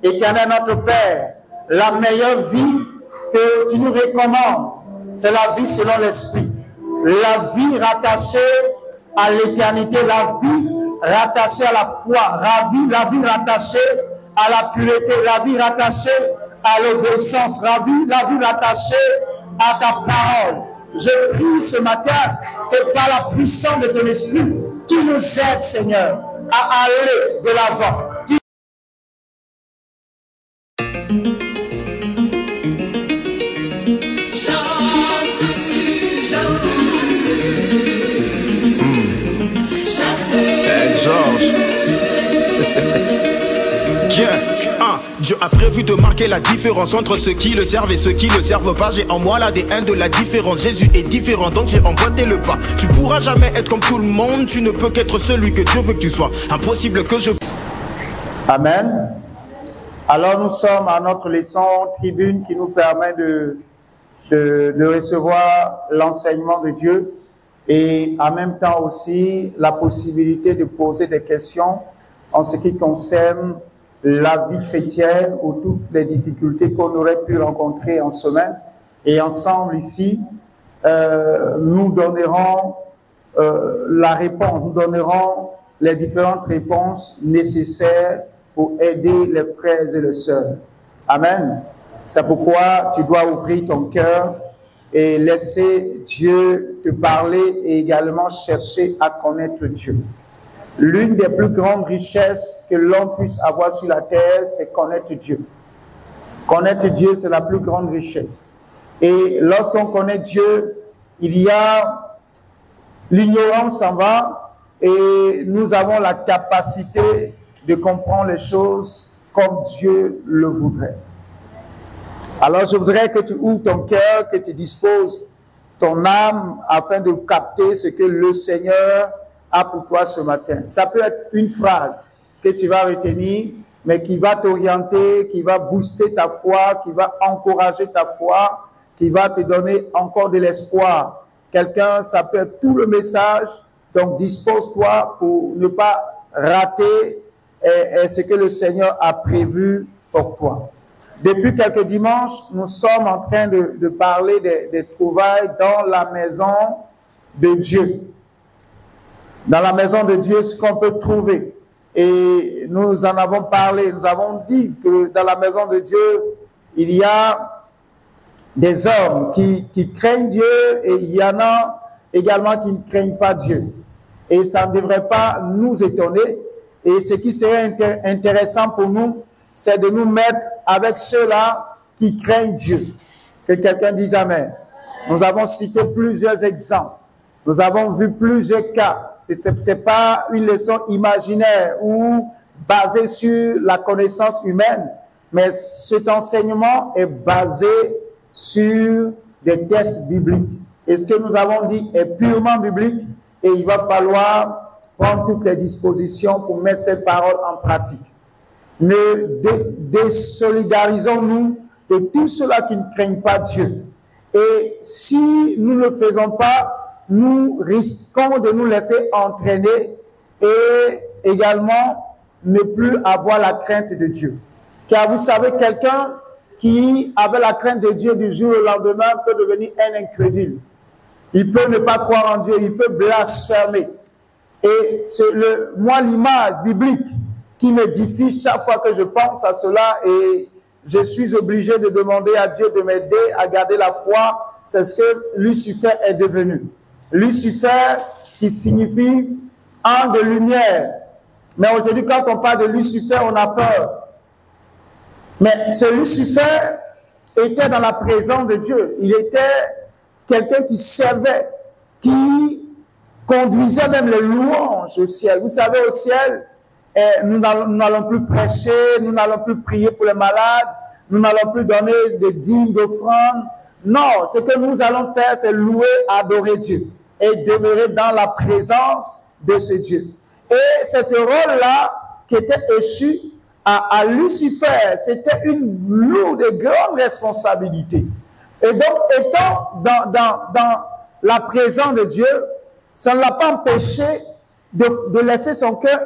Éternel notre Père, la meilleure vie que tu nous recommandes, c'est la vie selon l'Esprit. La vie rattachée à l'éternité, la vie rattachée à la foi, la vie rattachée à la pureté, la vie rattachée à l'obéissance, la vie rattachée à ta parole. Je prie ce matin que par la puissance de ton esprit, tu nous aides, Seigneur, à aller de l'avant. Georges. Dieu a prévu de marquer la différence entre ceux qui le servent et ceux qui ne le servent pas. J'ai en moi l'ADN de la différence. Jésus est différent, donc j'ai emboîté le pas. Tu pourras jamais être comme tout le monde. Tu ne peux qu'être celui que Dieu veut que tu sois. Impossible que je... Amen. Alors nous sommes à notre leçon tribune qui nous permet de recevoir l'enseignement de Dieu et en même temps aussi la possibilité de poser des questions en ce qui concerne la vie chrétienne ou toutes les difficultés qu'on aurait pu rencontrer en semaine. Et ensemble ici, nous donnerons la réponse, nous donnerons les différentes réponses nécessaires pour aider les frères et les sœurs. Amen. C'est pourquoi tu dois ouvrir ton cœur et laisser Dieu te parler et également chercher à connaître Dieu. L'une des plus grandes richesses que l'homme puisse avoir sur la terre, c'est connaître Dieu. Connaître Dieu, c'est la plus grande richesse. Et lorsqu'on connaît Dieu, il y a l'ignorance s'en va et nous avons la capacité de comprendre les choses comme Dieu le voudrait. Alors je voudrais que tu ouvres ton cœur, que tu disposes ton âme afin de capter ce que le Seigneur a pour toi ce matin. Ça peut être une phrase que tu vas retenir, mais qui va t'orienter, qui va booster ta foi, qui va encourager ta foi, qui va te donner encore de l'espoir. Quelqu'un, ça peut être tout le message, donc dispose-toi pour ne pas rater ce que le Seigneur a prévu pour toi. Depuis quelques dimanches, nous sommes en train de parler des trouvailles dans la maison de Dieu. Dans la maison de Dieu, ce qu'on peut trouver. Et nous en avons parlé, nous avons dit que dans la maison de Dieu, il y a des hommes qui craignent Dieu et il y en a également qui ne craignent pas Dieu. Et ça ne devrait pas nous étonner. Et ce qui serait intéressant pour nous, c'est de nous mettre avec ceux-là qui craignent Dieu. Que quelqu'un dise Amen. Nous avons cité plusieurs exemples. Nous avons vu plusieurs cas. Ce n'est pas une leçon imaginaire ou basée sur la connaissance humaine, mais cet enseignement est basé sur des textes bibliques. Et ce que nous avons dit est purement biblique et il va falloir prendre toutes les dispositions pour mettre ces paroles en pratique. Ne désolidarisons-nous de tous ceux-là qui ne craignent pas Dieu. Et si nous ne le faisons pas, nous risquons de nous laisser entraîner et également ne plus avoir la crainte de Dieu. Car vous savez, quelqu'un qui avait la crainte de Dieu du jour au lendemain peut devenir un incrédule. Il peut ne pas croire en Dieu, il peut blasphémer. Et c'est moi l'image biblique qui m'édifie chaque fois que je pense à cela et je suis obligé de demander à Dieu de m'aider à garder la foi. C'est ce que Lucifer est devenu. Lucifer qui signifie ange de lumière. Mais aujourd'hui, quand on parle de Lucifer, on a peur. Mais ce Lucifer était dans la présence de Dieu. Il était quelqu'un qui servait, qui conduisait même les louanges au ciel. Vous savez, au ciel, nous n'allons plus prêcher, nous n'allons plus prier pour les malades, nous n'allons plus donner des dîmes d'offrandes. Non, ce que nous allons faire, c'est louer, adorer Dieu et demeurer dans la présence de ce Dieu. Et c'est ce rôle-là qui était échu à Lucifer. C'était une lourde et grande responsabilité. Et donc, étant dans la présence de Dieu, ça ne l'a pas empêché de laisser son cœur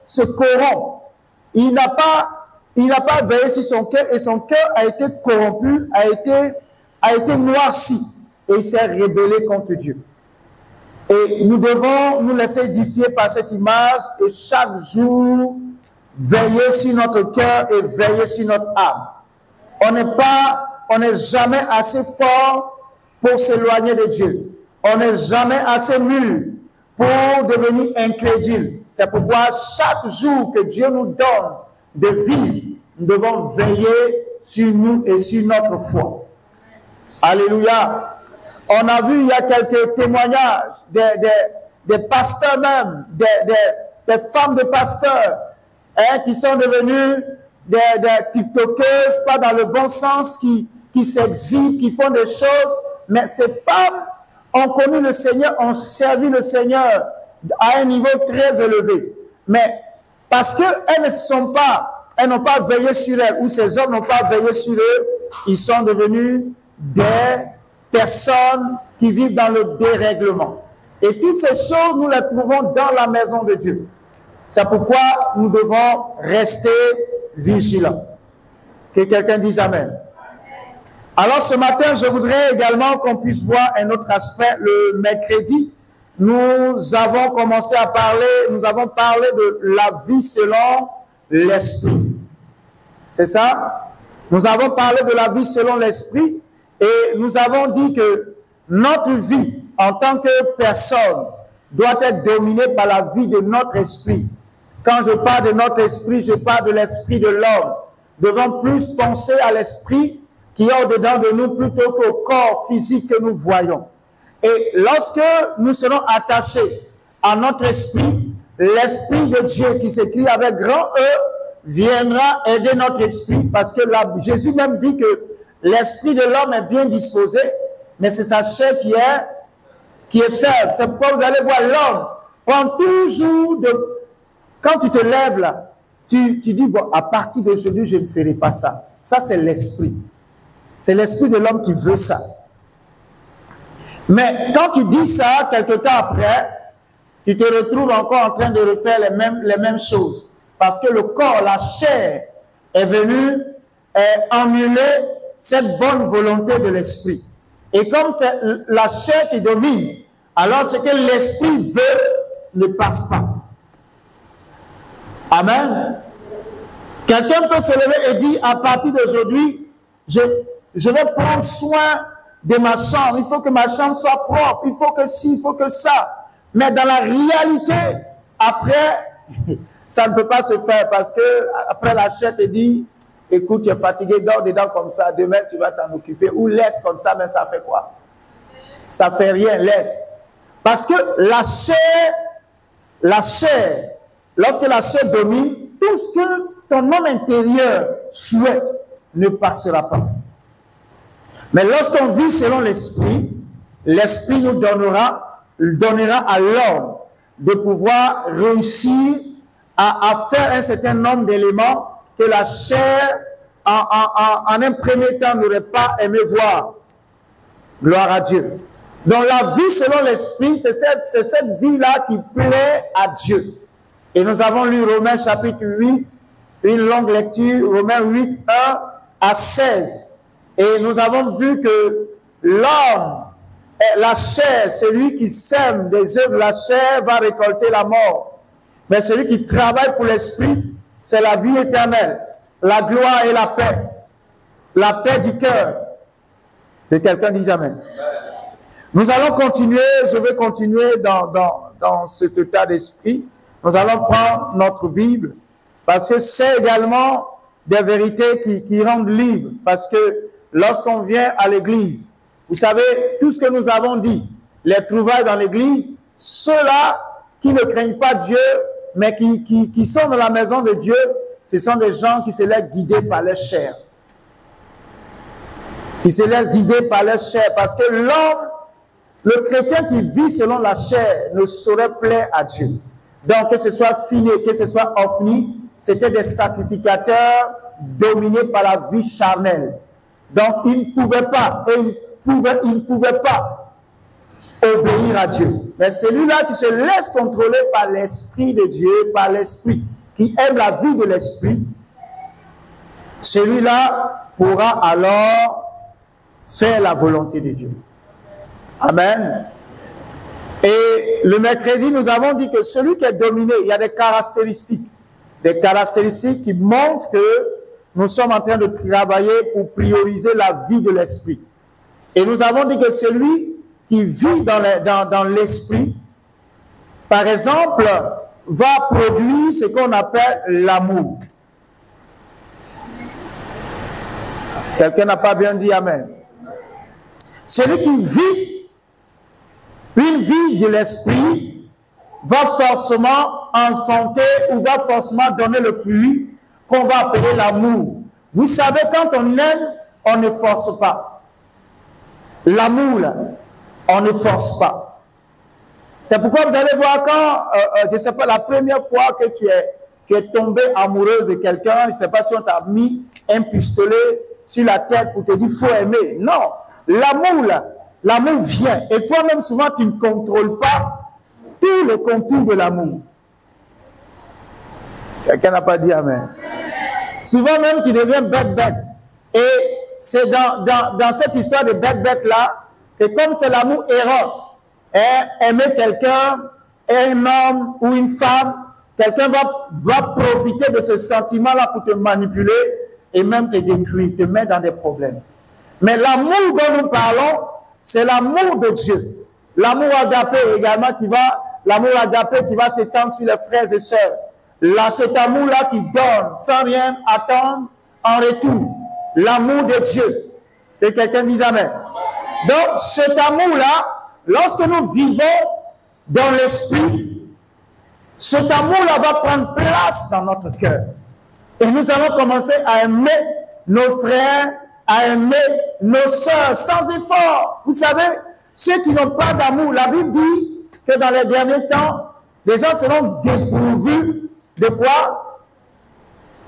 se corrompre. Il il n'a pas veillé sur son cœur et son cœur a été corrompu, a été noirci et il s'est rébellé contre Dieu. Et nous devons nous laisser édifier par cette image et chaque jour veiller sur notre cœur et veiller sur notre âme. On n'est jamais assez fort pour s'éloigner de Dieu. On n'est jamais assez mûr pour devenir incrédule. C'est pourquoi chaque jour que Dieu nous donne de vivre, nous devons veiller sur nous et sur notre foi. Alléluia. On a vu il y a quelques témoignages des pasteurs même, des femmes de pasteurs qui sont devenues des tiktokeuses, pas dans le bon sens, qui s'exhibent, qui font des choses. Mais ces femmes ont connu le Seigneur, ont servi le Seigneur à un niveau très élevé. Mais parce qu'elles ne sont pas, elles n'ont pas veillé sur elles, ou ces hommes n'ont pas veillé sur eux, ils sont devenus des personnes qui vivent dans le dérèglement. Et toutes ces choses, nous les trouvons dans la maison de Dieu. C'est pourquoi nous devons rester vigilants. Que quelqu'un dise Amen. Alors ce matin, je voudrais également qu'on puisse voir un autre aspect. Le mercredi, nous avons commencé à parler, nous avons parlé de la vie selon l'esprit. C'est ça? Nous avons parlé de la vie selon l'esprit et nous avons dit que notre vie en tant que personne doit être dominée par la vie de notre esprit. Quand je parle de notre esprit, je parle de l'esprit de l'homme. Nous devons plus penser à l'esprit qui est au-dedans de nous plutôt qu'au corps physique que nous voyons. Et lorsque nous serons attachés à notre esprit, l'esprit de Dieu qui s'écrit avec grand E viendra aider notre esprit parce que Jésus même dit que l'esprit de l'homme est bien disposé, mais c'est sa chair qui est faible. C'est pourquoi vous allez voir l'homme prend toujours quand tu te lèves là, tu dis, bon, à partir d'aujourd'hui, je ne ferai pas ça. Ça, c'est l'esprit. C'est l'esprit de l'homme qui veut ça. Mais quand tu dis ça, quelque temps après, tu te retrouves encore en train de refaire les mêmes choses. Parce que le corps, la chair, est venue annuler cette bonne volonté de l'esprit. Et comme c'est la chair qui domine, alors ce que l'esprit veut ne passe pas. Amen. Quelqu'un peut se lever et dire, à partir d'aujourd'hui, je vais prendre soin de ma chambre. Il faut que ma chambre soit propre. Il faut que ci, il faut que ça. Mais dans la réalité, après, ça ne peut pas se faire parce que après la chair te dit, écoute, tu es fatigué, dors dedans comme ça. Demain, tu vas t'en occuper. Ou laisse comme ça, mais ça fait quoi? Ça fait rien, laisse. Parce que la chair, lorsque la chair domine, tout ce que ton homme intérieur souhaite ne passera pas. Mais lorsqu'on vit selon l'esprit, l'esprit nous donnera à l'homme de pouvoir réussir à faire un certain nombre d'éléments que la chair, en un premier temps, n'aurait pas aimé voir. Gloire à Dieu. Donc la vie selon l'esprit, c'est cette vie-là qui plaît à Dieu. Et nous avons lu Romains chapitre 8, une longue lecture, Romains 8, 1 à 16. Et nous avons vu que l'homme, la chair, celui qui sème des œuvres de la chair va récolter la mort. Mais celui qui travaille pour l'esprit, c'est la vie éternelle, la gloire et la paix du cœur. Que quelqu'un dise Amen. Nous allons continuer, je vais continuer dans cet état d'esprit. Nous allons prendre notre Bible, parce que c'est également des vérités qui rendent libres. Parce que lorsqu'on vient à l'église, vous savez, tout ce que nous avons dit, les trouvailles dans l'église, ceux-là qui ne craignent pas Dieu, mais qui sont dans la maison de Dieu, ce sont des gens qui se laissent guider par leur chair. Qui se laissent guider par leur chair, parce que l'homme, le chrétien qui vit selon la chair ne saurait plaire à Dieu. Donc, que ce soit Phiné, que ce soit Ophni, c'était des sacrificateurs dominés par la vie charnelle. Donc, ils ne pouvaient pas, obéir à Dieu. Mais celui-là qui se laisse contrôler par l'Esprit de Dieu, par l'Esprit, qui aime la vie de l'Esprit, celui-là pourra alors faire la volonté de Dieu. Amen. Et le mercredi, nous avons dit que celui qui est dominé, il y a des caractéristiques qui montrent que nous sommes en train de travailler pour prioriser la vie de l'esprit. Et nous avons dit que celui qui vit dans l'esprit, par exemple, va produire ce qu'on appelle l'amour. Quelqu'un n'a pas bien dit amen. Celui qui vit une vie de l'esprit va forcément enfanter ou va forcément donner le fruit qu'on va appeler l'amour. Vous savez, quand on aime, on ne force pas. L'amour, là, on ne force pas. C'est pourquoi vous allez voir quand, je ne sais pas, la première fois que tu es tombé amoureuse de quelqu'un, je ne sais pas si on t'a mis un pistolet sur la tête pour te dire « faut aimer ». Non, l'amour, là, l'amour vient. Et toi-même, souvent, tu ne contrôles pas tous les contours de l'amour. Quelqu'un n'a pas dit amen. Souvent même, tu deviens bête. Et c'est dans cette histoire de bête-là, que comme c'est l'amour éros, aimer quelqu'un, un homme ou une femme, quelqu'un va profiter de ce sentiment-là pour te manipuler et même te détruire, te mettre dans des problèmes. Mais l'amour dont nous parlons, c'est l'amour de Dieu. L'amour agapé également l'amour agapé qui va s'étendre sur les frères et sœurs. Là, cet amour-là qui donne sans rien attendre en retour. L'amour de Dieu. Que quelqu'un dise amen. Donc, cet amour-là, lorsque nous vivons dans l'esprit, cet amour-là va prendre place dans notre cœur. Et nous allons commencer à aimer nos frères, à aimer nos sœurs sans effort. Vous savez, ceux qui n'ont pas d'amour, la Bible dit que dans les derniers temps, les gens seront dépourvus de quoi?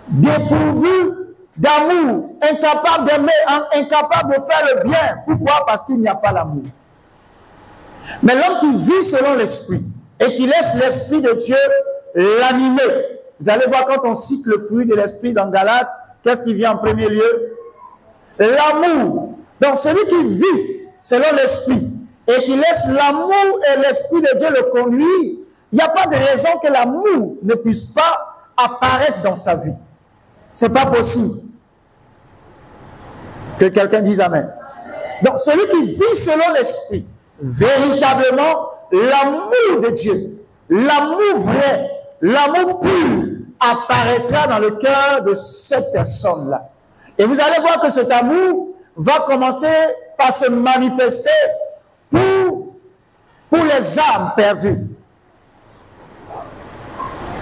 Dépourvus d'amour, incapables d'aimer, incapables de faire le bien. Pourquoi? Parce qu'il n'y a pas l'amour. Mais l'homme qui vit selon l'esprit et qui laisse l'esprit de Dieu l'animer. Vous allez voir quand on cite le fruit de l'esprit dans Galates, qu'est-ce qui vient en premier lieu? L'amour. Donc celui qui vit selon l'esprit et qui laisse l'amour et l'esprit de Dieu le conduire, il n'y a pas de raison que l'amour ne puisse pas apparaître dans sa vie. Ce n'est pas possible. Que quelqu'un dise amen. Donc celui qui vit selon l'esprit, véritablement l'amour de Dieu, l'amour vrai, l'amour pur apparaîtra dans le cœur de cette personne-là. Et vous allez voir que cet amour va commencer par se manifester pour les âmes perdues.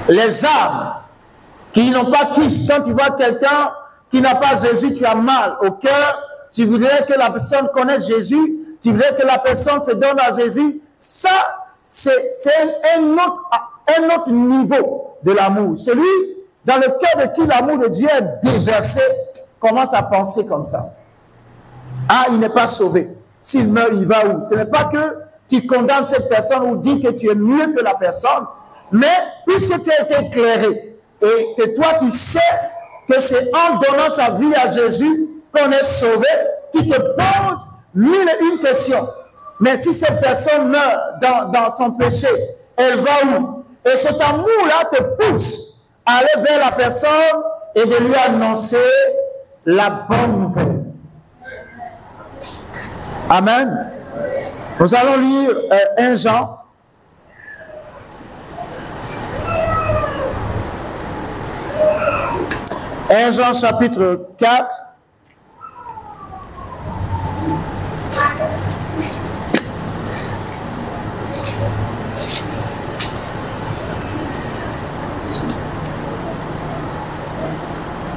Les âmes qui n'ont pas Christ. Quand tu vois quelqu'un qui n'a pas Jésus, tu as mal au cœur, tu voudrais que la personne connaisse Jésus, tu voudrais que la personne se donne à Jésus. Ça, c'est un autre niveau de l'amour. Celui dans le cœur de qui l'amour de Dieu est déversé commence à penser comme ça. Ah, il n'est pas sauvé. S'il meurt, il va où? Ce n'est pas que tu condamnes cette personne ou dis que tu es mieux que la personne, mais puisque tu as été éclairé et que toi tu sais que c'est en donnant sa vie à Jésus qu'on est sauvé, tu te poses mille et une questions. Mais si cette personne meurt dans son péché, elle va où? Et cet amour-là te pousse à aller vers la personne et de lui annoncer la bonne nouvelle. Amen. Nous allons lire 1 Jean. 1 Jean chapitre 4.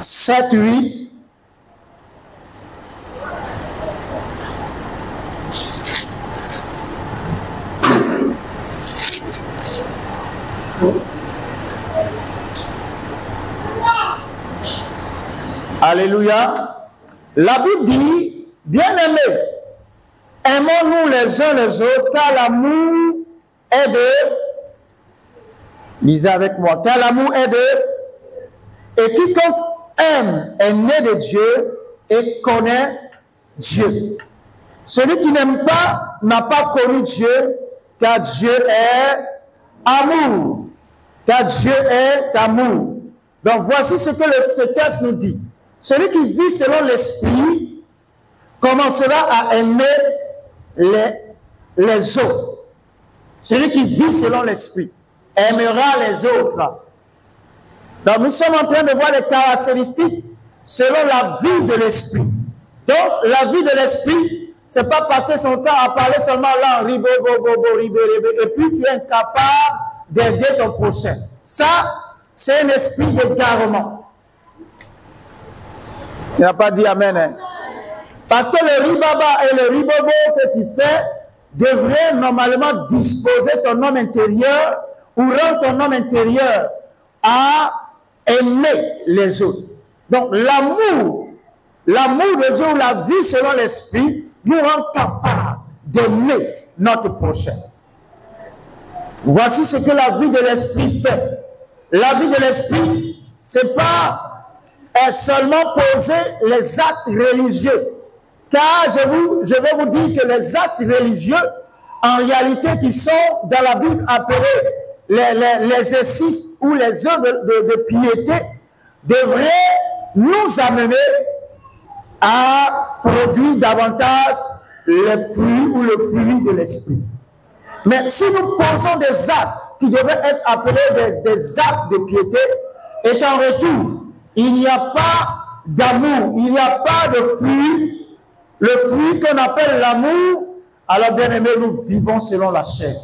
« 7, 8. Alléluia. La Bible dit, bien-aimés, aimons-nous les uns les autres, car l'amour est de... Lisez avec moi. Car l'amour est de... Et quiconque aime est né de Dieu et connaît Dieu. Celui qui n'aime pas n'a pas connu Dieu, car Dieu est amour. Car Dieu est amour. Donc voici ce que ce texte nous dit. Celui qui vit selon l'esprit commencera à aimer les autres. Celui qui vit selon l'esprit aimera les autres. Donc nous sommes en train de voir les caractéristiques selon la vie de l'esprit. Donc la vie de l'esprit, c'est pas passer son temps à parler seulement là, et puis tu es incapable d'aider ton prochain. Ça, c'est un esprit d'égarement. Il n'a pas dit amen. Hein? Parce que le ribaba et le ribobo que tu fais devraient normalement disposer ton homme intérieur ou rendre ton homme intérieur à aimer les autres. Donc l'amour de Dieu ou la vie selon l'esprit nous rend capables d'aimer notre prochain. Voici ce que la vie de l'esprit fait. La vie de l'esprit, c'est pas seulement poser les actes religieux. Car je vais vous dire que les actes religieux, en réalité, qui sont dans la Bible appelés les exercices ou les œuvres de piété, devraient nous amener à produire davantage les fruits ou le fruit de l'esprit. Mais si nous posons des actes qui devraient être appelés des actes de piété, et qu'en retour, il n'y a pas d'amour, il n'y a pas de fruit, le fruit qu'on appelle l'amour, alors bien aimé, nous vivons selon la chair.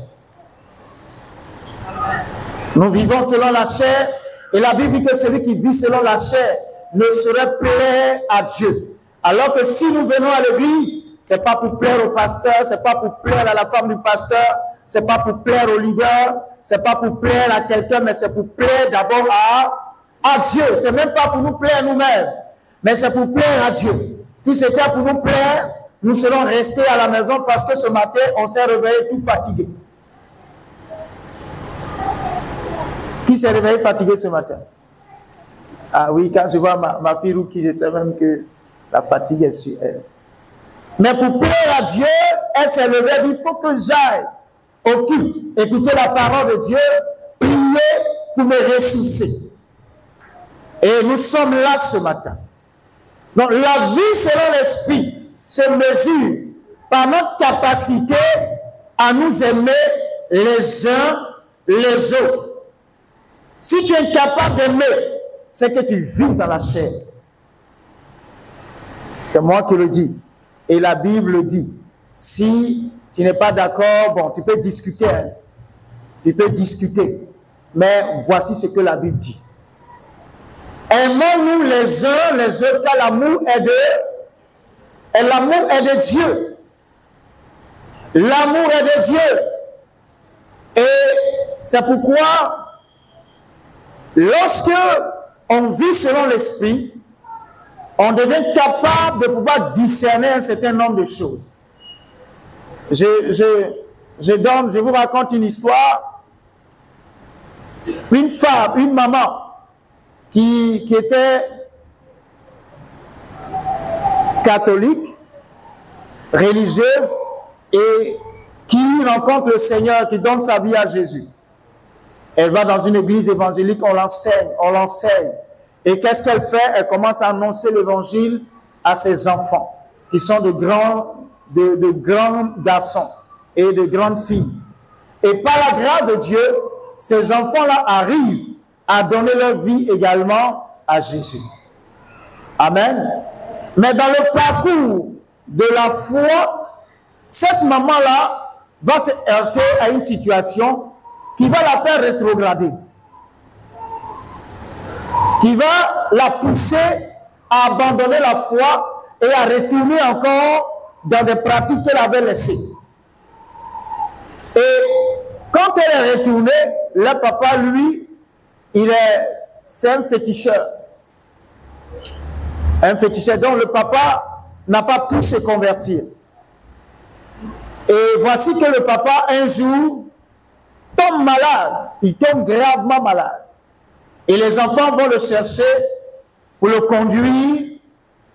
Nous vivons selon la chair, et la Bible dit que celui qui vit selon la chair ne saurait plaire à Dieu. Alors que si nous venons à l'église, c'est pas pour plaire au pasteur, c'est pas pour plaire à la femme du pasteur, c'est pas pour plaire au leader, c'est pas pour plaire à quelqu'un, mais c'est pour plaire d'abord à Dieu. C'est même pas pour nous plaire nous-mêmes, mais c'est pour plaire à Dieu. Si c'était pour nous plaire, nous serons restés à la maison parce que ce matin, on s'est réveillé tout fatigué. Qui s'est réveillé fatigué ce matin? Ah oui, quand je vois ma fille Ruki, je sais même que la fatigue est sur elle. Mais pour plaire à Dieu, elle s'est levée et dit, il faut que j'aille au culte, écouter la parole de Dieu, prier pour me ressourcer. Et nous sommes là ce matin. Donc la vie selon l'esprit se mesure par notre capacité à nous aimer les uns les autres. Si tu es incapable d'aimer, c'est que tu vis dans la chair. C'est moi qui le dis. Et la Bible le dit. Si tu n'es pas d'accord, bon, tu peux discuter. Hein. Tu peux discuter. Mais voici ce que la Bible dit. Aimons-nous les uns les autres, car l'amour est de Dieu. L'amour est de Dieu. Et c'est pourquoi, lorsque on vit selon l'esprit, on devient capable de pouvoir discerner un certain nombre de choses. Je vous raconte une histoire. Une femme, une maman, qui était catholique, religieuse, et qui rencontre le Seigneur, qui donne sa vie à Jésus. Elle va dans une église évangélique, on l'enseigne. Et qu'est-ce qu'elle fait? Elle commence à annoncer l'évangile à ses enfants, qui sont de grands garçons et de grandes filles. Et par la grâce de Dieu, ces enfants-là arrivent à donner leur vie également à Jésus. Amen. Mais dans le parcours de la foi, cette maman-là va se heurter à une situation qui va la faire rétrograder, qui va la pousser à abandonner la foi et à retourner encore dans des pratiques qu'elle avait laissées. Et quand elle est retournée, le papa, lui, c'est un féticheur. Un féticheur dont le papa n'a pas pu se convertir. Et voici que le papa, un jour, tombe malade. Il tombe gravement malade. Et les enfants vont le chercher pour le conduire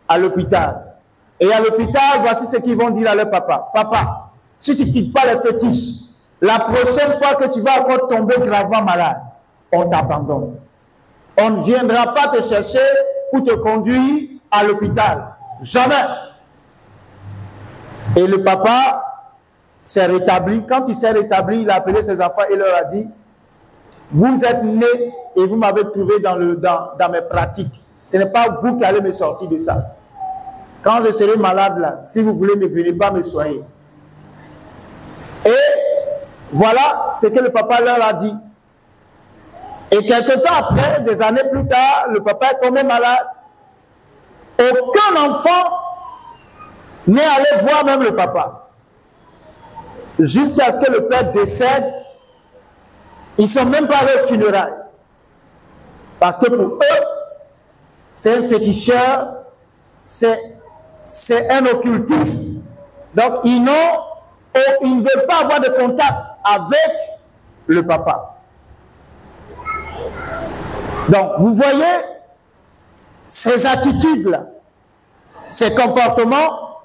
à l'hôpital. Et à l'hôpital, voici ce qu'ils vont dire à leur papa. Papa, si tu ne quittes pas les fétiches, la prochaine fois que tu vas encore tomber gravement malade, on t'abandonne. On ne viendra pas te chercher pour te conduire à l'hôpital. Jamais. Et le papa s'est rétabli. Quand il s'est rétabli, il a appelé ses enfants et leur a dit, vous êtes nés et vous m'avez trouvé dans mes pratiques. Ce n'est pas vous qui allez me sortir de ça. Quand je serai malade là, si vous voulez, ne venez pas me soigner. Et voilà ce que le papa leur a dit. Et quelque temps après, des années plus tard, le papa est tombé malade. Aucun enfant n'est allé voir même le papa. Jusqu'à ce que le père décède, ils ne sont même pas allés aux funérailles. Parce que pour eux, c'est un féticheur, c'est un occultiste. Donc, ils ne veulent pas avoir de contact avec le papa. Donc, vous voyez, ces attitudes-là, ces comportements,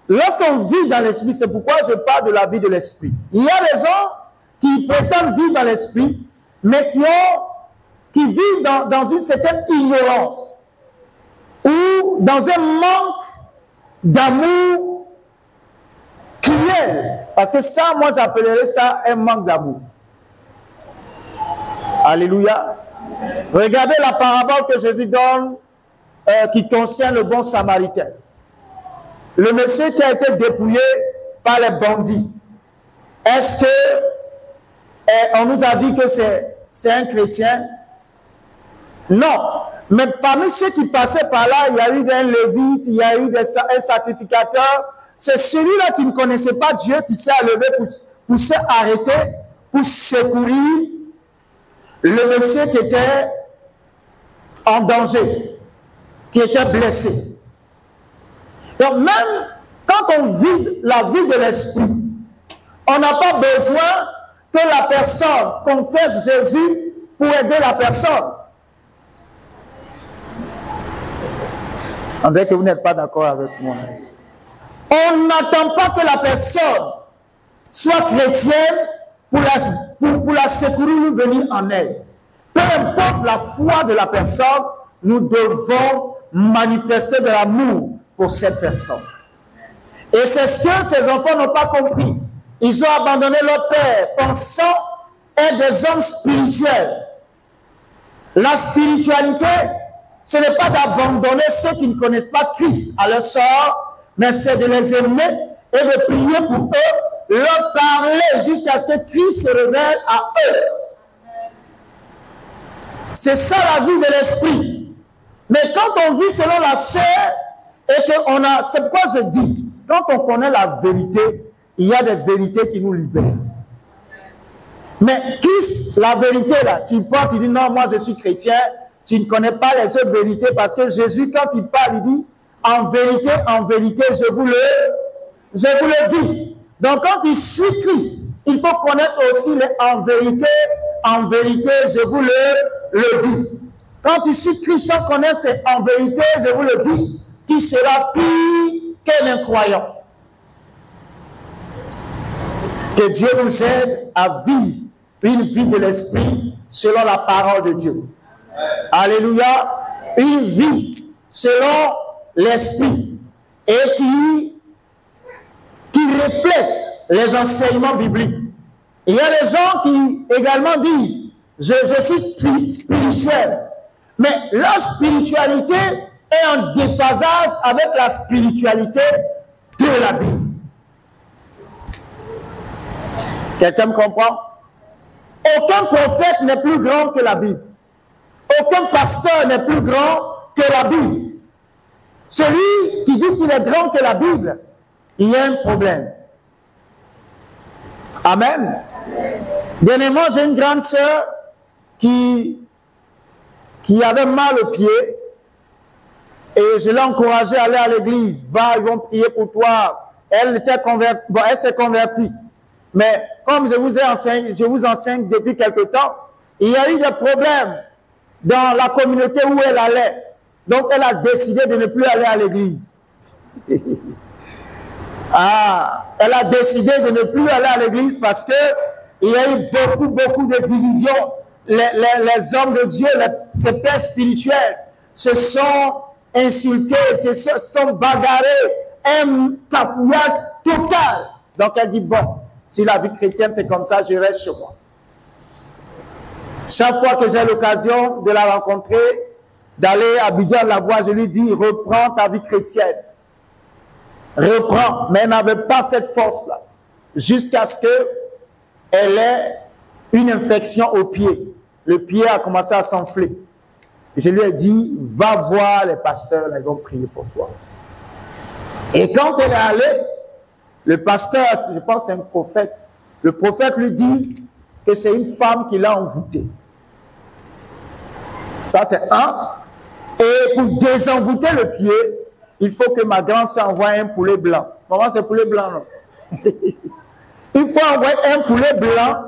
lorsqu'on vit dans l'esprit, c'est pourquoi je parle de la vie de l'esprit. Il y a des gens qui prétendent vivre dans l'esprit, mais qui vivent dans une certaine ignorance ou dans un manque d'amour cruel. Parce que ça, moi, j'appellerais ça un manque d'amour. Alléluia. Regardez la parabole que Jésus donne qui concerne le bon samaritain. Le monsieur qui a été dépouillé par les bandits. Est-ce que on nous a dit que c'est un chrétien? Non. Mais parmi ceux qui passaient par là, il y a eu un lévite, il y a eu un sacrificateur. C'est celui-là qui ne connaissait pas Dieu qui s'est levé pour s'arrêter, pour secourir le monsieur qui était en danger, qui était blessé. Donc même quand on vit la vie de l'esprit, on n'a pas besoin que la personne confesse Jésus pour aider la personne. On dirait que vous n'êtes pas d'accord avec moi. On n'attend pas que la personne soit chrétienne pour la secourir ou venir en aide. Peu importe la foi de la personne, nous devons manifester de l'amour pour cette personne. Et c'est ce que ces enfants n'ont pas compris. Ils ont abandonné leur père, pensant être des hommes spirituels. La spiritualité, ce n'est pas d'abandonner ceux qui ne connaissent pas Christ à leur sort, mais c'est de les aimer et de prier pour eux, leur parler jusqu'à ce que Christ se révèle à eux. C'est ça la vie de l'esprit. Mais quand on vit selon la chair, et qu'on a, c'est pourquoi je dis, quand on connaît la vérité, il y a des vérités qui nous libèrent. Mais Christ, la vérité là, tu parles, tu dis non, moi je suis chrétien, tu ne connais pas les autres vérités, parce que Jésus, quand il parle, il dit, en vérité, je vous le dis. Donc quand tu suis Christ, il faut connaître aussi les en vérité, je vous le dis. Quand tu suis Christ sans connaître ces en vérité, je vous le dis, tu seras pire qu'un incroyant. Que Dieu nous aide à vivre une vie de l'esprit selon la parole de Dieu. Alléluia. Une vie selon l'esprit et qui reflète les enseignements bibliques. Il y a des gens qui également disent, je suis spirituel. Mais leur spiritualité est en déphasage avec la spiritualité de la Bible. Quelqu'un me comprend? Aucun prophète n'est plus grand que la Bible. Aucun pasteur n'est plus grand que la Bible. Celui qui dit qu'il est grand que la Bible, il y a un problème. Amen. Dernièrement, j'ai une grande sœur qui avait mal au pied et je l'ai encouragée à aller à l'église. Va, ils vont prier pour toi. Elle était convertie. Bon, elle s'est convertie. Mais comme je vous enseigne depuis quelque temps, il y a eu des problèmes dans la communauté où elle allait. Donc, elle a décidé de ne plus aller à l'église. Elle a décidé de ne plus aller à l'église parce que il y a eu beaucoup de divisions. Les hommes de Dieu, ces pères spirituels, se sont insultés, se sont bagarrés, un cafouillage total. Donc elle dit, bon, si la vie chrétienne c'est comme ça, je reste chez moi. Chaque fois que j'ai l'occasion de la rencontrer, d'aller à Abidjan la voir, je lui dis, reprends ta vie chrétienne. Reprends. Mais elle n'avait pas cette force-là. Jusqu'à ce qu'elle ait une infection au pied. Le pied a commencé à s'enfler. Je lui ai dit, va voir les pasteurs, ils vont prier pour toi. Et quand elle est allée, le pasteur, je pense que c'est un prophète, le prophète lui dit que c'est une femme qui l'a envoûtée. Ça, c'est un. Et pour désenvoûter le pied, il faut que ma grande soeur envoie un poulet blanc. Maman, c'est poulet blanc, non? Il faut envoyer un poulet blanc.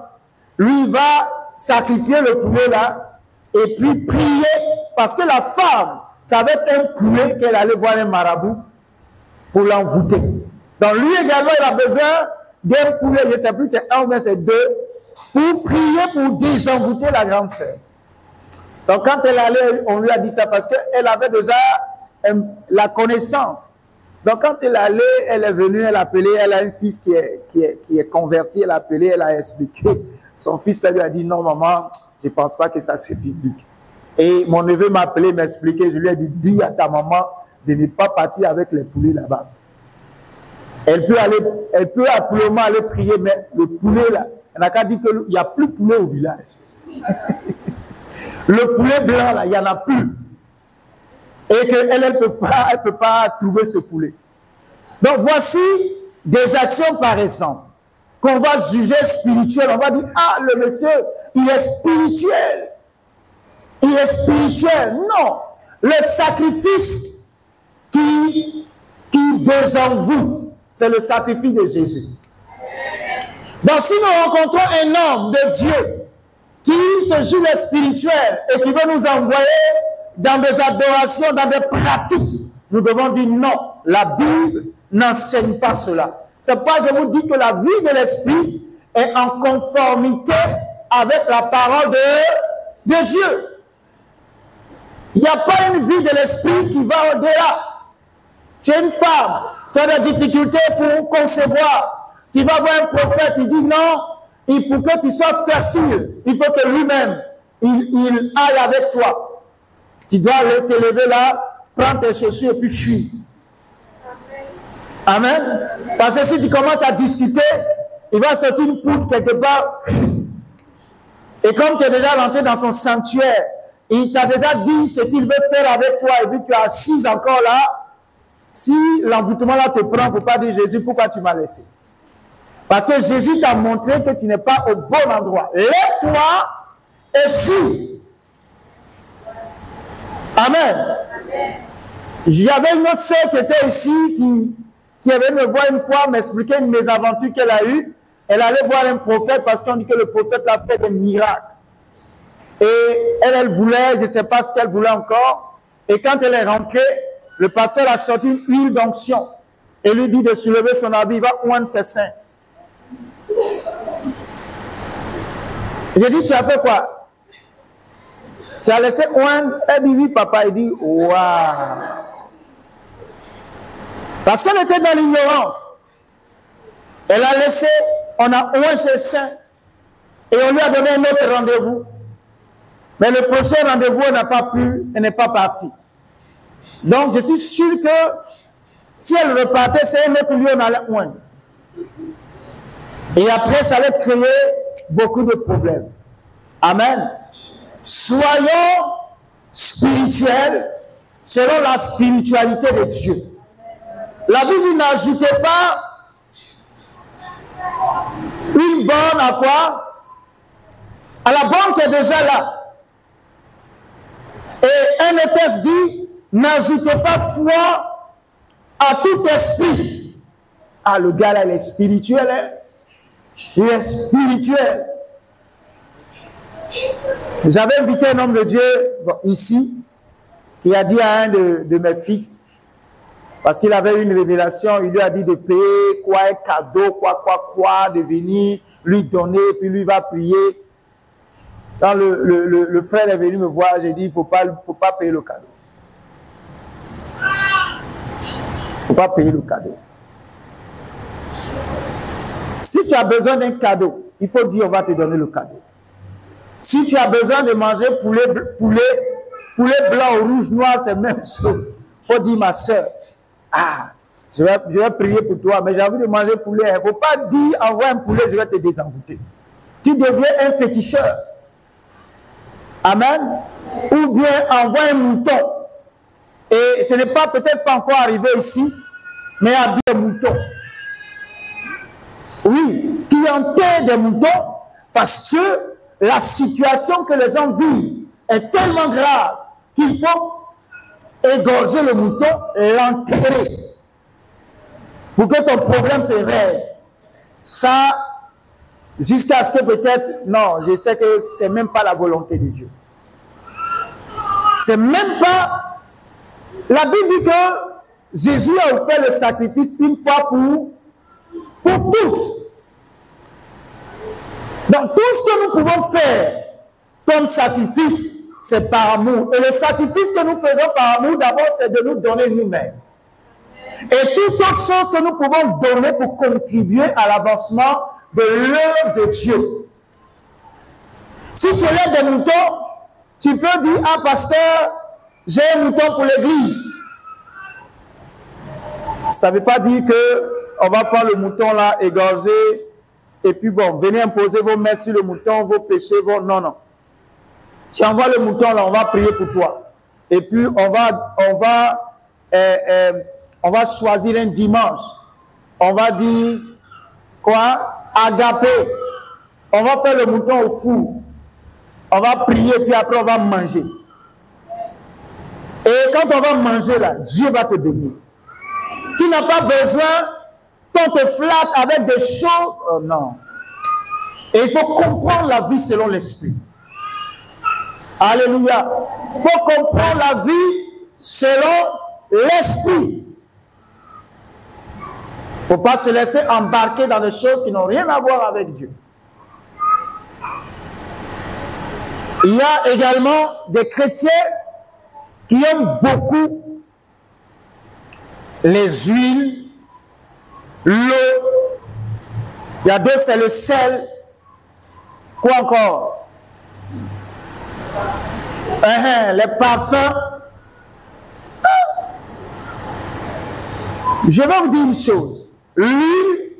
Lui, il va sacrifier le poulet là et puis prier. Parce que la femme, ça va être un poulet qu'elle allait voir un marabout pour l'envoûter. Donc lui également, il a besoin d'un poulet, je ne sais plus, c'est un ou bien c'est deux, pour prier, pour désenvoûter la grande sœur. Donc quand elle allait, on lui a dit ça parce qu'elle avait déjà la connaissance. Donc quand elle allait, elle est venue, elle a appelé, elle a un fils qui est converti, elle a appelé, elle a expliqué. Son fils lui a dit, non maman, je ne pense pas que ça c'est biblique. Et mon neveu m'a appelé, m'expliquer, je lui ai dit, dis à ta maman de ne pas partir avec les poulets là-bas. Elle peut absolument aller prier, mais le poulet là, elle n'a qu'à dire qu'il n'y a plus de poulet au village. Le poulet blanc là, il n'y en a plus. Et qu'elle ne peut pas trouver ce poulet. Donc voici des actions par exemple, qu'on va juger spirituelles. On va dire, ah le monsieur, il est spirituel. Il est spirituel. Non. Le sacrifice qui désenvoûte, c'est le sacrifice de Jésus. Donc si nous rencontrons un homme de Dieu qui se juge spirituel et qui veut nous envoyer dans des adorations, dans des pratiques, nous devons dire non. La Bible n'enseigne pas cela. C'est pourquoi je vous dis que la vie de l'esprit est en conformité avec la parole de Dieu. Il n'y a pas une vie de l'esprit qui va au-delà. Tu es une femme, tu as des difficultés pour concevoir. Tu vas voir un prophète, il dit non, et pour que tu sois fertile, il faut que lui-même, il aille avec toi. Tu dois te lever là, prendre tes chaussures et puis fuir. Amen. Parce que si tu commences à discuter, il va sortir une poudre quelque part. Et comme tu es déjà rentré dans son sanctuaire, il t'a déjà dit ce qu'il veut faire avec toi et puis tu es assise encore là. Si l'envoûtement là te prend, il ne faut pas dire Jésus, pourquoi tu m'as laissé? Parce que Jésus t'a montré que tu n'es pas au bon endroit. Lève-toi et fuis. Amen. J'avais une autre sœur qui était ici, qui avait me voir une fois, m'expliquer une mésaventure qu'elle a eue. Elle allait voir un prophète parce qu'on dit que le prophète a fait des miracles. Et elle voulait, je ne sais pas ce qu'elle voulait encore. Et quand elle est rentrée, le pasteur a sorti une huile d'onction et lui dit de soulever son habit, il va oindre ses seins. J'ai dit, tu as fait quoi? Tu as laissé oindre? Elle dit, oui, papa. Il dit, waouh. Parce qu'elle était dans l'ignorance. Elle a laissé, on a oint ses seins et on lui a donné un autre rendez-vous. Mais le prochain rendez-vous, elle n'a pas pu, elle n'est pas partie. Donc, je suis sûr que si elle repartait, c'est un autre lieu, on allait oindre. Et après, ça allait créer beaucoup de problèmes. Amen. Soyons spirituels selon la spiritualité de Dieu. La Bible n'ajoutait pas une borne à quoi? À la borne qui est déjà là. Et un autre texte dit, n'ajoutez pas foi à tout esprit. Ah, le gars là, il est spirituel, hein? Il est spirituel. J'avais invité un homme de Dieu ici, qui a dit à un de mes fils, parce qu'il avait une révélation, il lui a dit de payer quoi, un cadeau, quoi, de venir lui donner, puis lui va prier. Quand le frère est venu me voir, j'ai dit, il ne faut pas payer le cadeau. Il ne faut pas payer le cadeau. Si tu as besoin d'un cadeau, il faut dire, on va te donner le cadeau. Si tu as besoin de manger poulet blanc, rouge, noir, c'est la même chose. Il faut dire, ma soeur, je vais prier pour toi, mais j'ai envie de manger poulet. Il ne faut pas dire, envoie un poulet, je vais te désenvoûter. Tu deviens un féticheur. Amen. Ou bien envoie un mouton. Et ce n'est pas peut-être pas encore arrivé ici, mais habille un mouton. Oui, qui enterre des moutons parce que la situation que les gens vivent est tellement grave qu'il faut égorger le mouton et l'enterrer pour que ton problème se règle. Ça, jusqu'à ce que peut-être, non, je sais que c'est même pas la volonté de Dieu. C'est même pas, la Bible dit que Jésus a offert le sacrifice une fois pour toutes. Donc tout ce que nous pouvons faire comme sacrifice, c'est par amour. Et le sacrifice que nous faisons par amour, d'abord, c'est de nous donner nous-mêmes. Et toute autre chose que nous pouvons donner pour contribuer à l'avancement de l'œuvre de Dieu. Si tu élèves des moutons, tu peux dire, ah pasteur, j'ai un mouton pour l'église. Ça ne veut pas dire qu'on va prendre le mouton là, égorger, et puis bon, venez imposer vos mains sur le mouton, vos péchés, vos... Non, non. Tu envoies le mouton là, on va prier pour toi. Et puis on va choisir un dimanche. On va dire, quoi? Agapé. On va faire le mouton au four. On va prier, puis après on va manger. Et quand on va manger là, Dieu va te bénir. Tu n'as pas besoin qu'on te flatte avec des choses. Oh non. Et il faut comprendre la vie selon l'esprit. Alléluia. Il faut comprendre la vie selon l'esprit. Il ne faut pas se laisser embarquer dans des choses qui n'ont rien à voir avec Dieu. Il y a également des chrétiens qui aiment beaucoup les huiles, l'eau. Il y a d'autres, c'est le sel. Quoi encore? Les parfums. Je vais vous dire une chose. L'huile,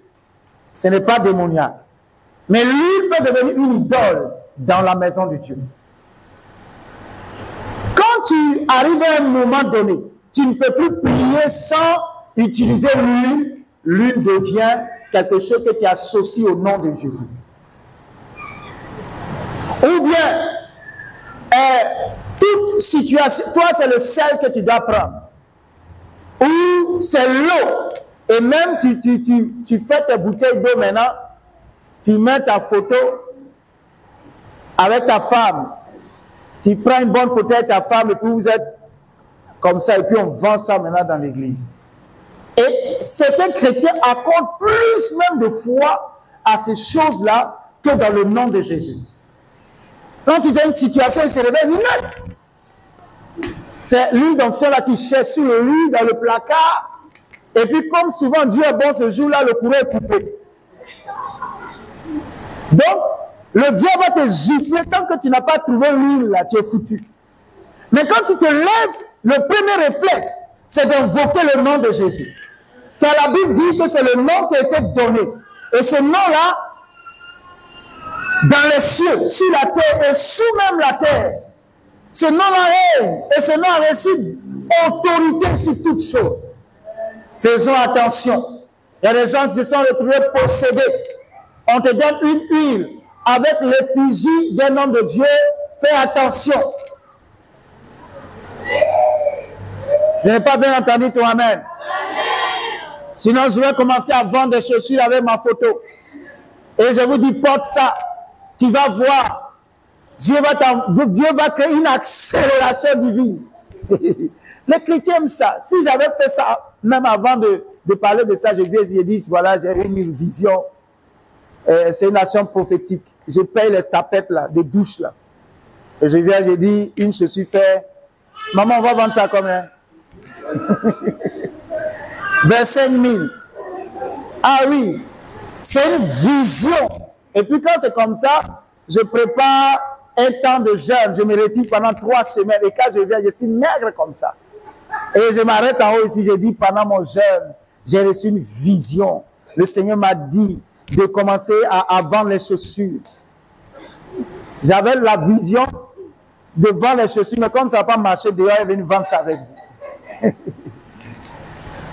ce n'est pas démoniaque. Mais l'huile peut devenir une idole dans la maison de Dieu. Quand tu arrives à un moment donné, tu ne peux plus prier sans utiliser l'huile. L'huile devient quelque chose que tu associes au nom de Jésus. Ou bien, toute situation, toi c'est le sel que tu dois prendre. Ou c'est l'eau. Et même tu fais tes bouteilles d'eau maintenant, tu mets ta photo avec ta femme. Tu prends une bonne photo avec ta femme et puis vous êtes comme ça et puis on vend ça maintenant dans l'église. Et certains chrétiens accordent plus même de foi à ces choses-là que dans le nom de Jésus. Quand ils ont une situation, ils se réveillent net. C'est l'huile d'onction là qui cherche sur le lit, dans le placard. Et puis comme souvent Dieu est bon ce jour-là, le courant est coupé. Donc, le diable va te gifler tant que tu n'as pas trouvé l'huile là, tu es foutu. Mais quand tu te lèves, le premier réflexe, c'est d'invoquer le nom de Jésus. Car la Bible dit que c'est le nom qui a été donné. Et ce nom-là, dans les cieux, sur la terre et sous même la terre, ce nom-là est, et ce nom a reçu autorité sur toutes choses. Faisons attention. Il y a des gens qui se sont retrouvés possédés. On te donne une huile avec l'effigie d'un homme de Dieu. Fais attention. Je n'ai pas bien entendu ton amen. Sinon, je vais commencer à vendre des chaussures avec ma photo. Et je vous dis, porte ça. Tu vas voir. Dieu va créer une accélération divine. Les chrétiens aiment ça. Si j'avais fait ça, même avant de parler de ça, j'ai dit, voilà, j'ai une vision. C'est une nation prophétique. Je paye les tapettes là, des douches là. Et je viens, j'ai dit, une chaussure fait. Maman, on va vendre ça combien? 25 000. Ah oui, c'est une vision. Et puis quand c'est comme ça, je prépare un temps de jeûne. Je me retire pendant 3 semaines. Et quand je viens, je suis maigre comme ça. Et je m'arrête en haut ici, je dis, pendant mon jeûne, j'ai reçu une vision. Le Seigneur m'a dit de commencer à vendre les chaussures. J'avais la vision de vendre les chaussures, mais comme ça n'a pas marché, dehors, il est venu vendre ça avec vous.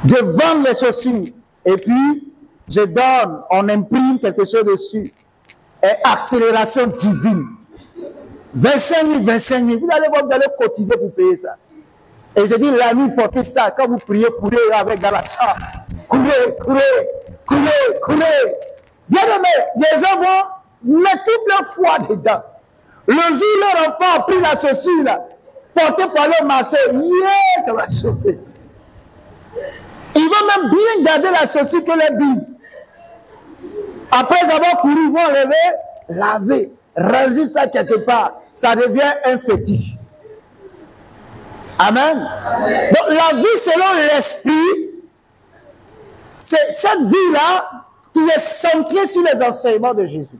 De vendre les chaussures. Et puis, je donne, on imprime quelque chose dessus. Et accélération divine. 25 000, 25 000. Vous allez cotiser pour payer ça. Et je dis, la nuit, portez ça. Quand vous priez, courez avec dans la chambre. Courez, courez, courez, courez. Bien aimé, les gens vont mettre toute leur foi dedans. Le jour où leur enfant a pris la chaussure, là, porté par leur marché, ça va chauffer. Ils vont même bien garder la chaussure que les billes. Après avoir couru, ils vont enlever, laver, ranger ça quelque part. Ça devient un fétiche. Amen. Donc la vie selon l'esprit, c'est cette vie-là qui est centrée sur les enseignements de Jésus.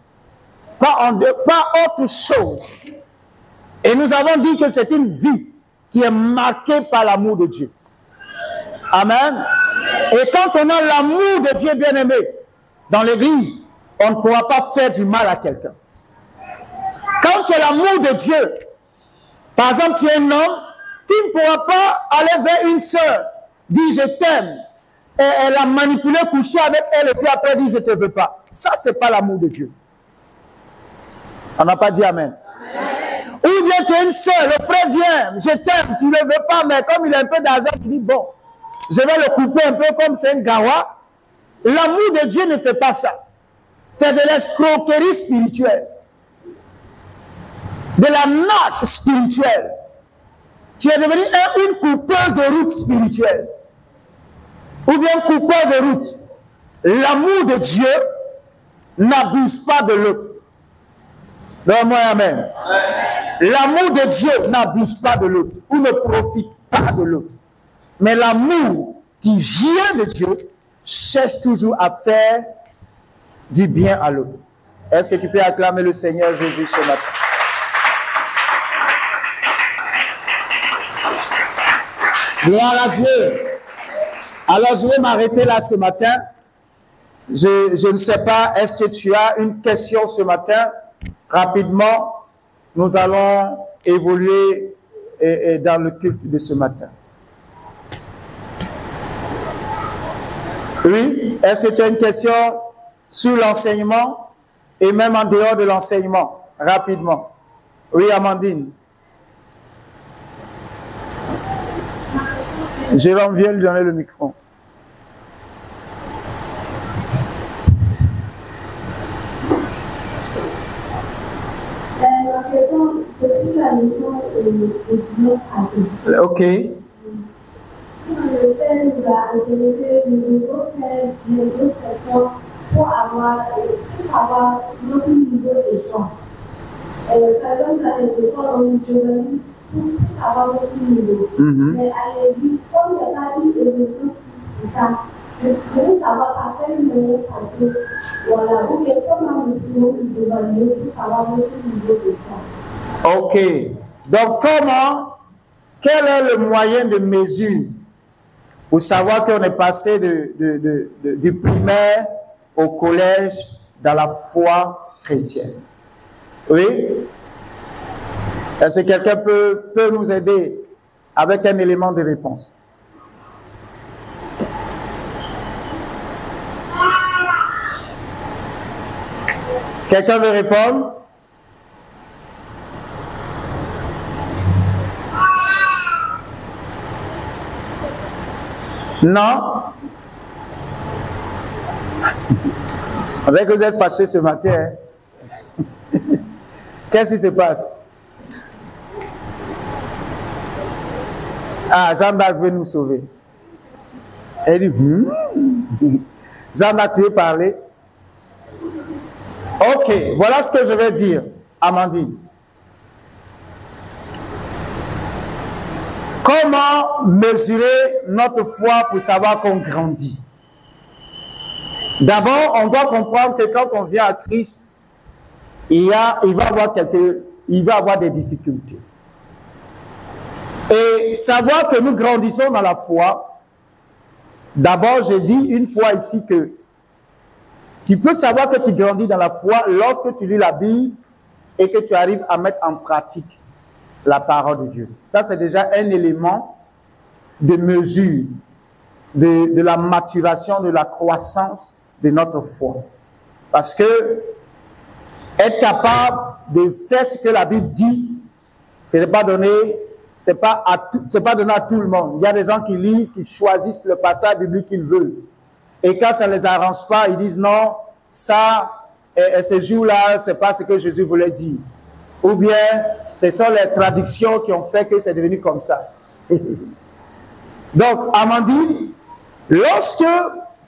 Pas autre chose. Et nous avons dit que c'est une vie qui est marquée par l'amour de Dieu. Amen. Et quand on a l'amour de Dieu bien-aimé dans l'église, on ne pourra pas faire du mal à quelqu'un. Quand tu as l'amour de Dieu, par exemple, tu es un homme, tu ne pourras pas aller vers une sœur, dire je t'aime, et elle a manipulé, couché avec elle, et puis après dire je ne te veux pas. Ça, ce n'est pas l'amour de Dieu. On n'a pas dit amen. Amen. Ou bien tu es une sœur, le frère vient, je t'aime, tu ne le veux pas, mais comme il a un peu d'argent, tu dis bon, je vais le couper un peu comme c'est un gawa. L'amour de Dieu ne fait pas ça. C'est de l'escroquerie spirituelle. De la natte spirituelle. Tu es devenu une coupeuse de route spirituelle. Ou bien coupeur de route. L'amour de Dieu n'abuse pas de l'autre. Donne-moi amen. L'amour de Dieu n'abuse pas de l'autre. Ou ne profite pas de l'autre. Mais l'amour qui vient de Dieu cherche toujours à faire du bien à l'autre. Est-ce que tu peux acclamer le Seigneur Jésus ce matin? Gloire à Dieu. Alors je vais m'arrêter là ce matin. Je ne sais pas, est-ce que tu as une question ce matin? Rapidement, nous allons évoluer dans le culte de ce matin. Oui, est-ce que tu as une question sur l'enseignement et même en dehors de l'enseignement? Rapidement. Oui, Amandine. Jérôme, viens lui donner le micro. La question, c'est sur la maison de dimanche passé. Ok. Le Père nous a enseigné que nous devons faire des grosses personnes pour savoir notre niveau de chant. Par exemple, dans les écoles, on nous pour savoir notre niveau. Mais à l'église, comme il n'y a pas eu de choses comme ça, je veux savoir à quel moment passer. Voilà, ou bien comment nous pouvons nous évaluer pour savoir notre niveau de chant. Ok. Donc, quel est le moyen de mesure pour savoir qu'on est passé du primaire au collège dans la foi chrétienne? Oui? Est-ce que quelqu'un peut nous aider avec un élément de réponse? Quelqu'un veut répondre? Non? On dirait que vous êtes fâchés ce matin. Hein? Qu'est-ce qui se passe? Ah, Jean-Marc veut nous sauver. Elle dit, Jean-Marc, tu veux parler? Ok, voilà ce que je vais dire, Amandine. Comment mesurer notre foi pour savoir qu'on grandit? D'abord, on doit comprendre que quand on vient à Christ, il va avoir des difficultés. Et savoir que nous grandissons dans la foi, d'abord, j'ai dit une fois ici que tu peux savoir que tu grandis dans la foi lorsque tu lis la Bible et que tu arrives à mettre en pratique la parole de Dieu. Ça, c'est déjà un élément de mesure de la maturation, de la croissance de notre foi. Parce que être capable de faire ce que la Bible dit, ce n'est pas donné, c'est pas donné à tout le monde. Il y a des gens qui lisent, qui choisissent le passage biblique qu'ils veulent. Et quand ça ne les arrange pas, ils disent non, ça, ce jour-là, c'est pas ce que Jésus voulait dire. Ou bien, ce sont les traductions qui ont fait que c'est devenu comme ça. Donc, Amandine, lorsque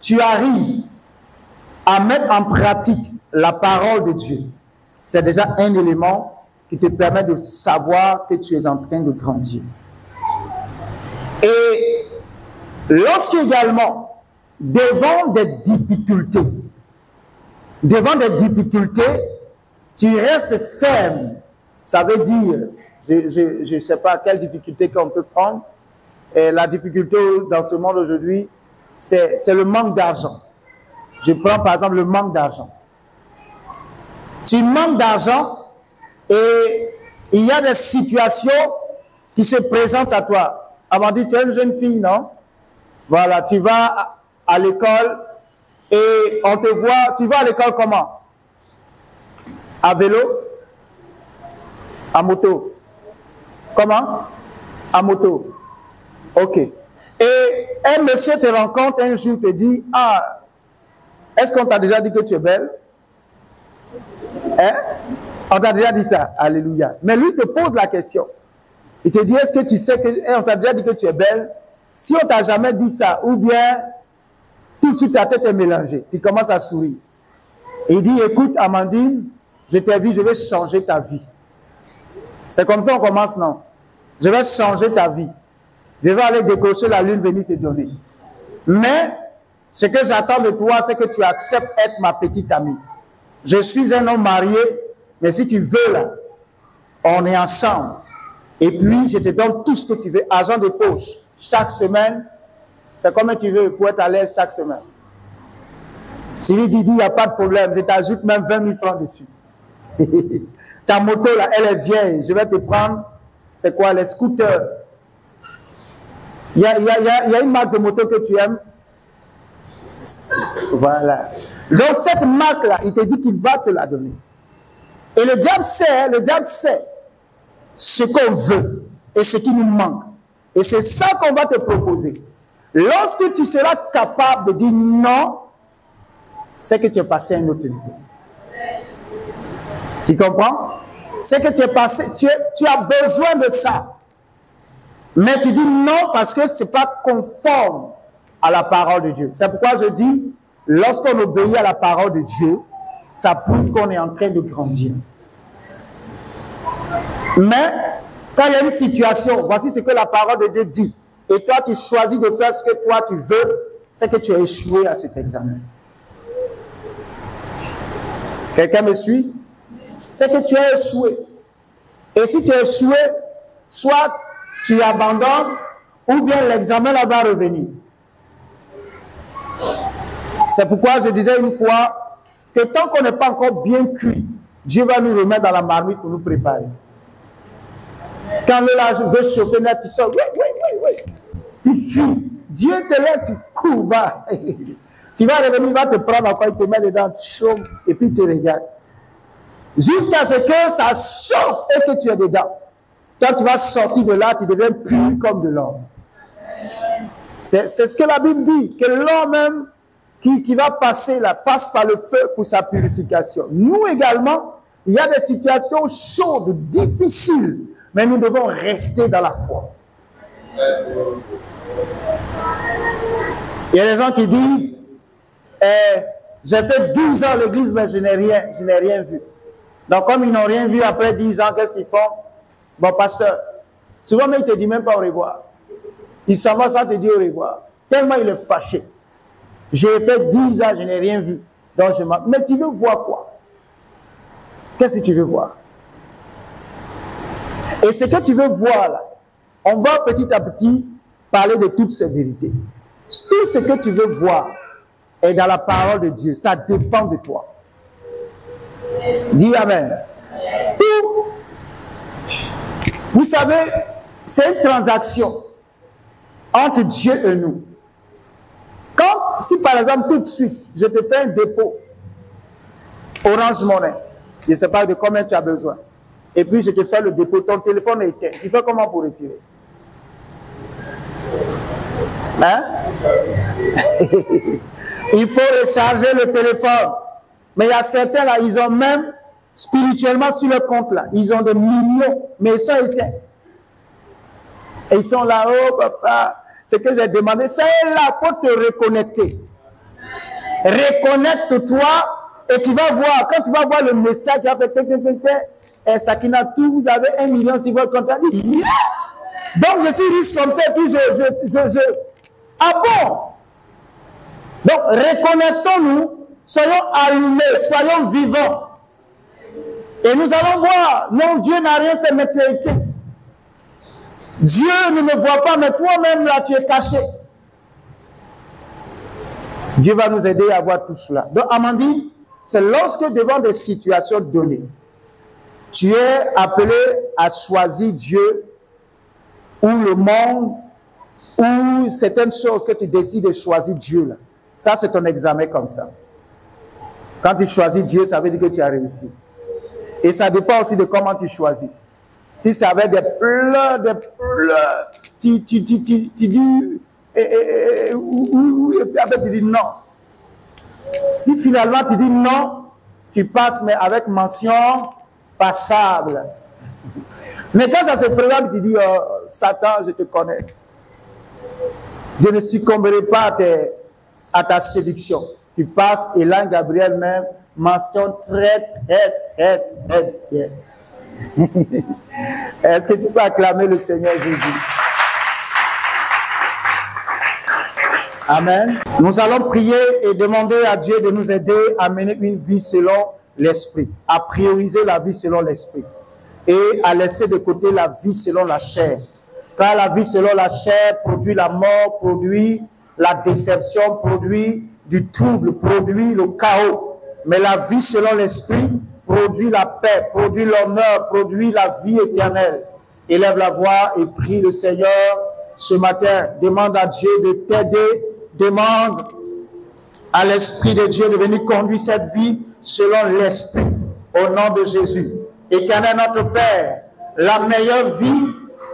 tu arrives à mettre en pratique la parole de Dieu, c'est déjà un élément qui te permet de savoir que tu es en train de grandir. Et lorsque également, devant des difficultés, tu restes ferme. Ça veut dire, je ne sais pas quelle difficulté qu'on peut prendre. Et la difficulté dans ce monde aujourd'hui, c'est le manque d'argent. Je prends par exemple le manque d'argent. Tu manques d'argent et il y a des situations qui se présentent à toi. Amandine, tu es une jeune fille, non? Voilà, tu vas à l'école et on te voit, tu vas à l'école comment? À vélo? À moto? Comment? À moto. Ok. Et un monsieur te rencontre un jour, te dit, ah, est-ce qu'on t'a déjà dit que tu es belle? Hein? On t'a déjà dit ça. Alléluia. Mais lui te pose la question. Il te dit, est-ce que tu sais que, on t'a déjà dit que tu es belle? Si on t'a jamais dit ça, ou bien, tout de suite ta tête est mélangée. Tu commences à sourire. Et il dit, écoute, Amandine, je t'ai vu, je vais changer ta vie. C'est comme ça qu'on commence, non? Je vais changer ta vie. Je vais aller décocher la lune venue te donner. Mais, ce que j'attends de toi, c'est que tu acceptes être ma petite amie. Je suis un homme marié, mais si tu veux là, on est ensemble. Et puis, je te donne tout ce que tu veux, argent de poche. Chaque semaine, c'est combien tu veux pour être à l'aise chaque semaine. Tu lui dis, il n'y a pas de problème, je t'ajoute même 20 000 francs dessus. Ta moto là, elle est vieille, je vais te prendre, c'est quoi, les scooters. Il y a une marque de moto que tu aimes. Voilà. Donc cette marque-là, il te dit qu'il va te la donner. Et le diable sait ce qu'on veut et ce qui nous manque. Et c'est ça qu'on va te proposer. Lorsque tu seras capable de dire non, c'est que tu es passé à un autre niveau. Tu comprends? C'est que tu es passé, tu as besoin de ça. Mais tu dis non parce que ce n'est pas conforme à la parole de Dieu. C'est pourquoi je dis, lorsqu'on obéit à la parole de Dieu, ça prouve qu'on est en train de grandir. Mais, quand il y a une situation, voici ce que la parole de Dieu dit, et toi tu choisis de faire ce que toi tu veux, c'est que tu as échoué à cet examen. Quelqu'un me suit? C'est que tu as échoué. Et si tu as échoué, soit tu abandonnes, ou bien l'examen là va revenir. C'est pourquoi je disais une fois que tant qu'on n'est pas encore bien cuit, Dieu va nous remettre dans la marmite pour nous préparer. Quand le là veut chauffer net, tu sors, oui. Tu fuis. Dieu te laisse, tu cours, va. Tu vas revenir, il va te prendre encore, il te met dedans, et puis il te regarde. Jusqu'à ce que ça chauffe et que tu es dedans. Quand tu vas sortir de là, tu deviens pur comme de l'or. C'est ce que la Bible dit, que l'homme même qui va passer là, passe par le feu pour sa purification. Nous également, il y a des situations chaudes, difficiles, mais nous devons rester dans la foi. Il y a des gens qui disent, j'ai fait 10 ans à l'église, mais je n'ai rien vu. Donc, comme ils n'ont rien vu après 10 ans, qu'est-ce qu'ils font? Bon, pasteur, souvent, même, il ne te dit même pas au revoir. Il s'en va sans te dire au revoir. Tellement il est fâché. J'ai fait 10 ans, je n'ai rien vu. Donc, mais tu veux voir quoi? Qu'est-ce que tu veux voir? Et ce que tu veux voir là, on va petit à petit parler de toutes ces vérités. Tout ce que tu veux voir est dans la parole de Dieu. Ça dépend de toi. Dis Amen. Tout. Vous savez, c'est une transaction entre Dieu et nous. Si par exemple tout de suite, je te fais un dépôt Orange Money, je ne sais pas de combien tu as besoin, et puis je te fais le dépôt, ton téléphone est éteint, tu fais comment pour retirer? Hein? Il faut recharger le téléphone. Mais il y a certains là, ils ont même spirituellement sur le compte là, ils ont des millions, mais ils sont éteints. Et ils sont là, oh papa, ce que j'ai demandé, c'est là pour te reconnecter. Reconnecte-toi et tu vas voir, quand tu vas voir le message, tu vas faire et Sakina, tout, vous avez 1 million sur votre compte. Yeah! Donc je suis riche comme ça, et puis ah bon? Donc reconnectons-nous, soyons allumés, soyons vivants. Et nous allons voir, non, Dieu n'a rien fait, mais tu es éteint. Dieu ne me voit pas, mais toi-même là, tu es caché. Dieu va nous aider à voir tout cela. Donc, Amandine, c'est lorsque devant des situations données, tu es appelé à choisir Dieu ou le monde ou certaines choses que tu décides de choisir Dieu. Là. Ça, c'est ton examen comme ça. Quand tu choisis Dieu, ça veut dire que tu as réussi. Et ça dépend aussi de comment tu choisis. Si c'est avec des pleurs, tu dis, et après tu dis non. Si finalement tu dis non, tu passes, mais avec mention passable. Mais quand ça se présente, tu dis, oh, Satan, je te connais. Je ne succomberai pas à ta séduction. Tu passes, et là, Gabriel même, mention très bien. Est-ce que tu peux acclamer le Seigneur Jésus? Amen. Nous allons prier et demander à Dieu de nous aider à mener une vie selon l'esprit, à prioriser la vie selon l'esprit et à laisser de côté la vie selon la chair. Car la vie selon la chair produit la mort, produit la déception, produit du trouble, produit le chaos. Mais la vie selon l'esprit produit la paix, produit l'honneur, produit la vie éternelle. Élève la voix et prie le Seigneur ce matin. Demande à Dieu de t'aider. Demande à l'Esprit de Dieu de venir conduire cette vie selon l'Esprit. Au nom de Jésus. Éternel notre Père, la meilleure vie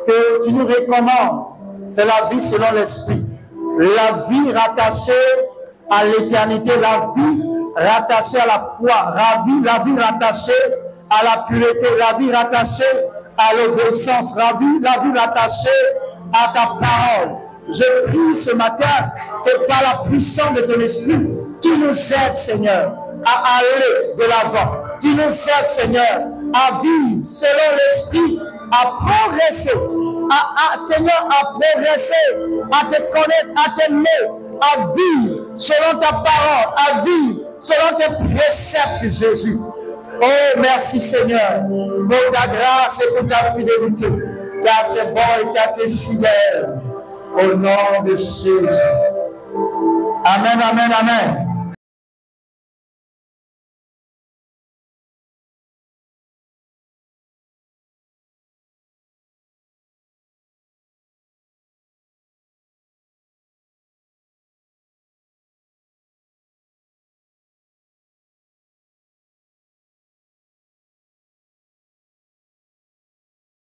que tu nous recommandes, c'est la vie selon l'Esprit. La vie rattachée à l'éternité, la vie rattachée à la foi, la vie rattachée à la pureté, la vie rattachée à l'obéissance, la vie rattachée à ta parole. Je prie ce matin que par la puissance de ton esprit, tu nous aides, Seigneur, à aller de l'avant. Tu nous aides, Seigneur, à vivre selon l'esprit, à progresser, Seigneur, à progresser, à te connaître, à t'aimer, à vivre selon ta parole, à vivre selon tes préceptes, Jésus. Oh, merci Seigneur pour ta grâce et pour ta fidélité, car tu es bon et car tu es fidèle. Au nom de Jésus. Amen, amen, amen.